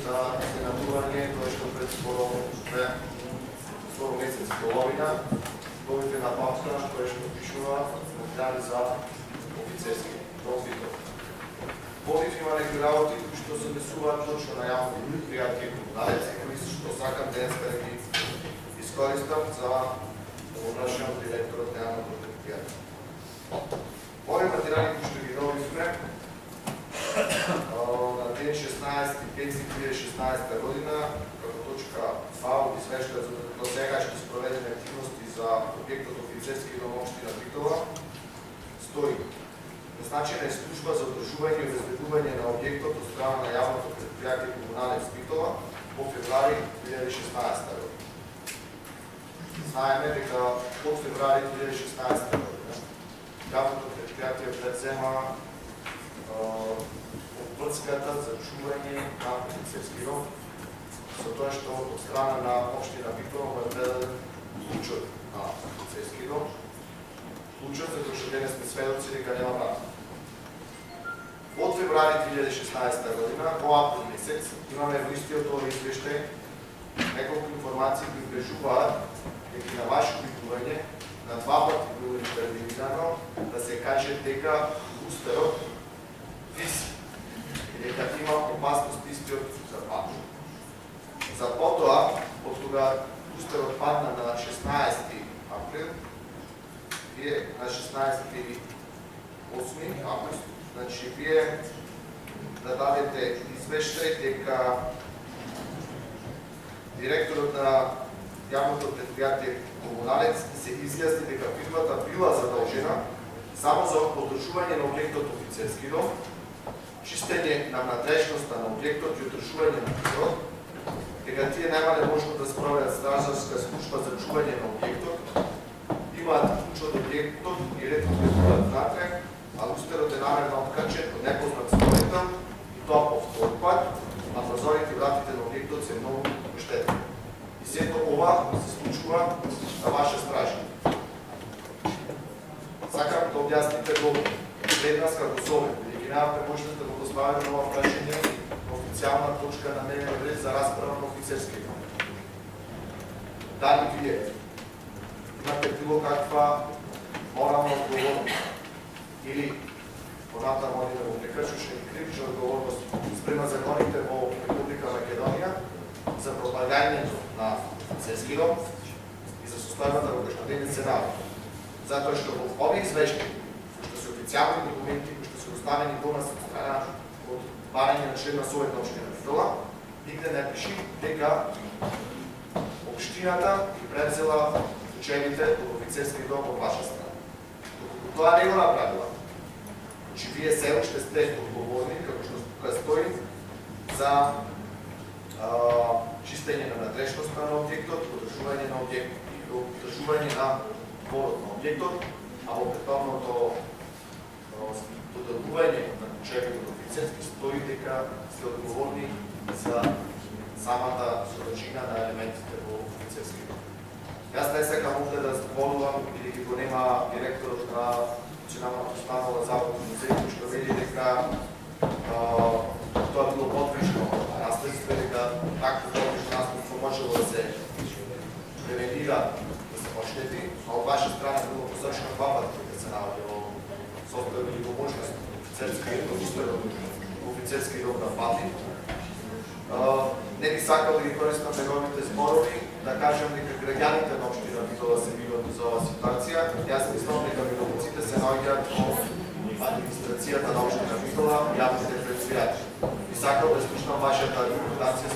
за изненадување, тоа што пред скоро месец и половина добивте на папка која што пишува материјали за офицерски дом. Водив има некои работи кои што се однесуваат точно на јавно предпријатие Комуналец, кои што сакам денеска да ги искористам за да го прашам директорот на јавното предпријатие. Овие материјали кои што ги добивме на ден 16.5.2016 година, како точка 2 од извештајот за досегашни спроведени активности за објектот офицерски дом општина Битола, стои назначена е служба за одржување и обезбедување на објектот од страна на јавното предпријатие Комуналец Битола во февруари 2016 година. Знаеме дека од февруари 2016 година јавното предпријатие презема врската за чување на офицерски дом, со тоа што од страна на општина Битола е предаден клучот на офицерски дом. Клучот затоа што денес сме сведоци дека нема врат. Од февруари 2016 година до април месец имаме во истиот овој извештај неколку информации кои кажуваат дека на ваше обидување на два пати било интервенирано да се каже дека устерот виси и дека има опасност истиот за пад. За потоа, од кога устерот падна на 16 април, вие на 16 август, значи вие да дадете извештај дека директорот на јавното предпријатие Комуналец се изјасни дека фирмата била задолжена само за одржување на објектот офицерски дом, чистење на надлежноста на објектот и одржување на фирмот, дека тие немале можност да спроведат стражарска служба за чување на објектот, имаат клуч од објектот и ретко влезуваат внатре, а устерот е намерно откачен од непознат строител и тоа по втор пат, а прозорите и вратите на објектот се многу оштетени. И сето ова се случува на ваша стража. Сакам да објасните го пред нас како совет, бидејќи немате можност да го поставиме ова прашање на официјална точка на дневен ред за расправа на офицерски дом. Дали вие имате било каква морална одговорност или понатаму они да го прекршуваше и кривична одговорност спрема законите во Република Македонија за пропагањето на офицерски дом и за составата во кој што денес се наводи. Затоа што во овие извештаи, што се официјални документи, кои што се оставени до нас од страна од барање на член на Совет на општина Битола, нигде не пиши дека општината ги превзела учените од офицерски дом од ваша страна. Доколку тоа не го направила, значи вие се уште сте одговорни, како што тука стои, за чистење на надлежноста на објектот, одржување на објектот и одржување на дворот на објектот, а во претhodното доделување на ключевите од офицерски стои дека сте одговорни за самата содржина на елементите во офицерски дом. Јас не сакам овде да зборувам, бидејќи го нема директорот на Националната установа Завод за музеи, што вели дека тоа било подвижно наследство, дека такво подвижно наследство можело да се превенира, да се оштети, а од ваша страна било посочено два пати дека се наоѓа во софтвер или во можност офицерски дом на пати. Не би сакал да ги користам неговите зборови, да кажам дека граѓаните на општина Битола се биват за оваа ситуација. Јас мислам дека виновниците се наоѓаат во администрацијата на општина Битола, јавните предпријатија. Би сакал да слушнам вашата аргументација